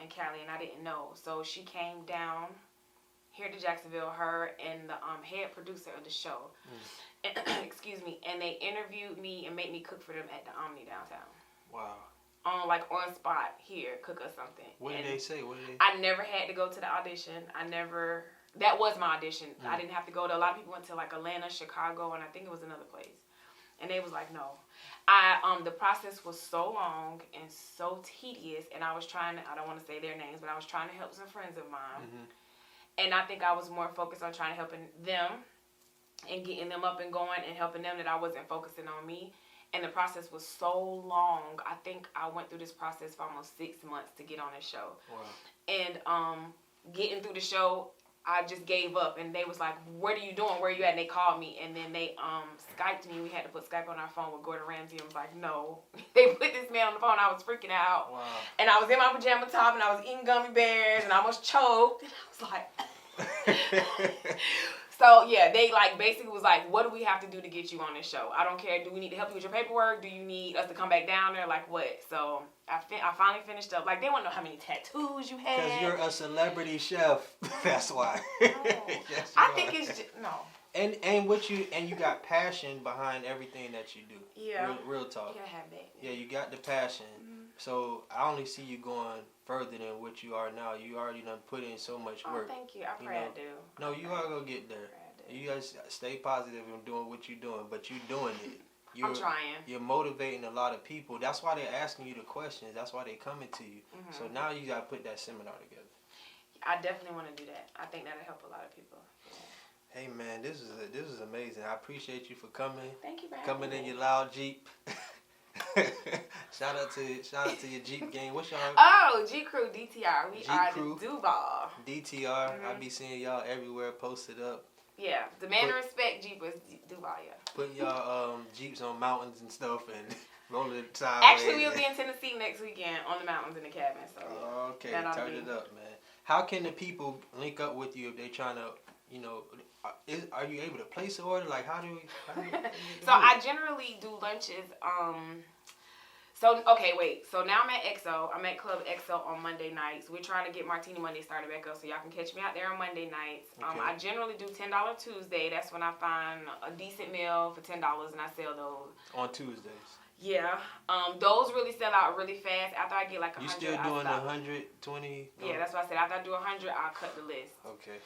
In Cali, and I didn't know. So she came down here to Jacksonville. Her and the head producer of the show. And, excuse me, and they interviewed me and made me cook for them at the Omni downtown. Wow. On spot here, cook us something. What did they say? I never had to go to the audition. That was my audition. I didn't have to go to, a lot of people went to like Atlanta, Chicago, and I think it was another place. And they was like, no. The process was so long and so tedious, and I was trying to, I don't want to say their names, but I was trying to help some friends of mine. And I think I was more focused on trying to help them and getting them up and going and helping them, that I wasn't focusing on me. And the process was so long. I think I went through this process for almost 6 months to get on the show. Wow. And getting through the show, I just gave up. And they was like, what are you doing? Where are you at? And they called me. And then they Skyped me. We had to put Skype on our phone with Gordon Ramsay. I was like, no. They put this man on the phone. I was freaking out. Wow. And I was in my pajama top, and I was eating gummy bears, and I almost choked. And I was like... So, yeah, they, like, basically was like, what do we have to do to get you on this show? I don't care. Do we need to help you with your paperwork? Do you need us to come back down there? Like, what? So, I finally finished up. Like, they want to know how many tattoos you had. Because you're a celebrity chef. That's why. No. Yes, I think it's just, no. And you got passion behind everything that you do. Yeah. Real talk. You gotta have that. Yeah, you got the passion. So I only see you going further than what you are now. You already done put in so much work. Oh, thank you. I pray I do. No, you are gonna get there. You guys stay positive and doing what you're doing, but you're doing it. I'm trying. You're motivating a lot of people. That's why they're asking you the questions. That's why they're coming to you. Mm-hmm. So now you gotta put that seminar together. I definitely want to do that. I think that'll help a lot of people. Hey man, this is amazing. I appreciate you for coming. Thank you for coming in your loud Jeep. shout out to your Jeep gang. What's y'all? Oh, G Crew DTR. We G are Crew, the Duval. DTR. Mm-hmm. I be seeing y'all everywhere posted up. Yeah, demand and respect Jeep was Duval. Yeah. Putting y'all Jeeps on mountains and stuff and rolling it sideways. Actually, we'll be in Tennessee next weekend on the mountains in the cabin. So okay, turn it up, man. How can the people link up with you if they're trying to, are you able to place an order? Like, how do you So I generally do lunches. So now I'm at EXO. I'm at Club EXO on Monday nights. We're trying to get Martini Monday started back up, so y'all can catch me out there on Monday nights. Okay. I generally do $10 Tuesday. That's when I find a decent meal for $10 and I sell those. On Tuesdays? Yeah. Those really sell out really fast. After I get like 100, you still doing 120? Yeah, that's what I said. After I do 100, I'll cut the list. Okay.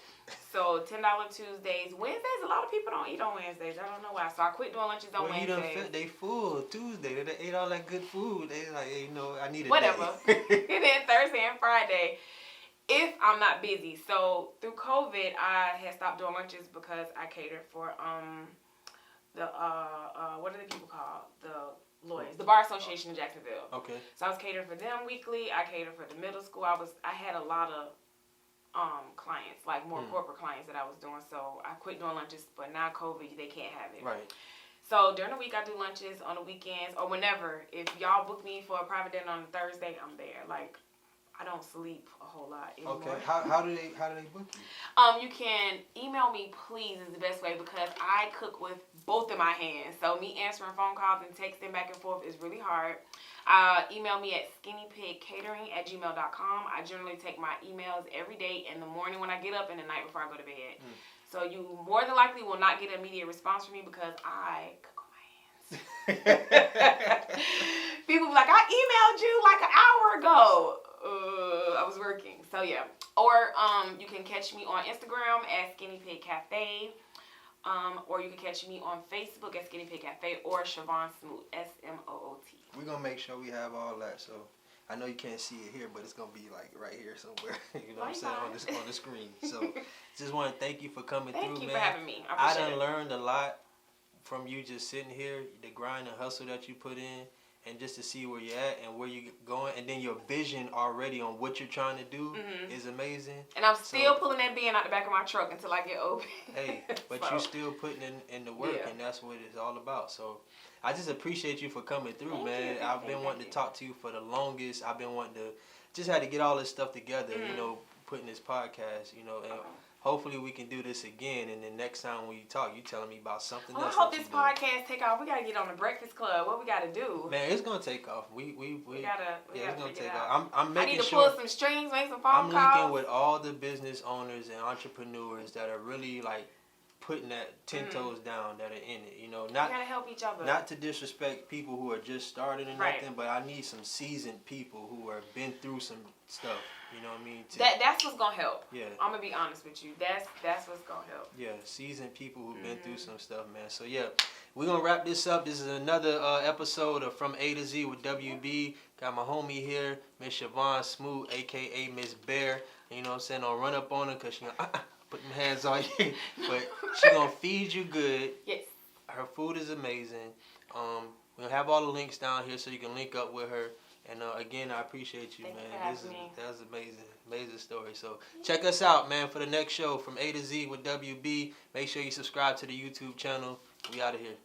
So $10 Tuesdays. Wednesdays, a lot of people don't eat on Wednesdays. I don't know why. So I quit doing lunches on Wednesdays. They full Tuesday. They ate all that good food. They like, hey, I need a whatever. day. And then Thursday and Friday, if I'm not busy. So through COVID, I had stopped doing lunches because I catered for what are the people called? The Bar Association in Jacksonville. Okay. So I was catering for them weekly. I catered for the middle school. I had a lot of clients, like more corporate clients that I was doing. So I quit doing lunches, but now COVID, they can't have it. Right. So during the week, I do lunches. On the weekends or whenever, if y'all book me for a private dinner on a Thursday, I'm there. Like, I don't sleep a whole lot anymore. Okay. How do they book you? You can email me, please, is the best way because I cook with both of my hands. So me answering phone calls and texting back and forth is really hard. Email me at skinnypigcatering@gmail.com. I generally take my emails every day in the morning when I get up and the night before I go to bed. So you more than likely will not get an immediate response from me because I cook on my hands. People be like, I emailed you like an hour ago. I was working. So yeah. Or you can catch me on Instagram at Skinny Pig Cafe. Or you can catch me on Facebook at Skinny Pig Cafe or Shavon Smoot, Smoot. We're going to make sure we have all that. So I know you can't see it here, but it's going to be like right here somewhere. You know what I'm saying? On the screen. So just want to thank you for coming through, man. Thank you for having me. I done learned a lot from you just sitting here, the grind and hustle that you put in. And just to see where you're at and where you're going. And then your vision already on what you're trying to do is amazing. And I'm still pulling that bin out the back of my truck until I get open. Hey, but you're still putting in the work, and that's what it's all about. So I just appreciate you for coming through, man. I've been wanting to talk to you for the longest. I've been wanting to, just had to get all this stuff together, putting this podcast, and hopefully we can do this again, and then next time when you talk, you telling me about something else. I hope this podcast take off. We gotta get on the Breakfast Club. What we gotta do? Man, it's gonna take off. We gotta it's gonna take off. I'm making sure. I need to pull some strings, make some phone calls. I'm linking with all the business owners and entrepreneurs that are really like putting that 10 toes down, that are in it. Not we gotta help each other. Not to disrespect people who are just starting and nothing, but I need some seasoned people who have been through some stuff. You know what I mean? That's what's gonna help. Yeah. I'm gonna be honest with you. That's what's gonna help. Yeah, seasoned people who've been through some stuff, man. So yeah, we're gonna wrap this up. This is another episode of From A to Z with WB. Got my homie here, Miss Shavon Smoot, aka Miss Bear. You know what I'm saying? Don't run up on her because she gonna put them hands on you. But she gonna feed you good. Yes. Her food is amazing. We'll have all the links down here so you can link up with her. And again, I appreciate you, Thank man. That was amazing story. So check us out, man, for the next show From A to Z with WB. Make sure you subscribe to the YouTube channel. We out of here.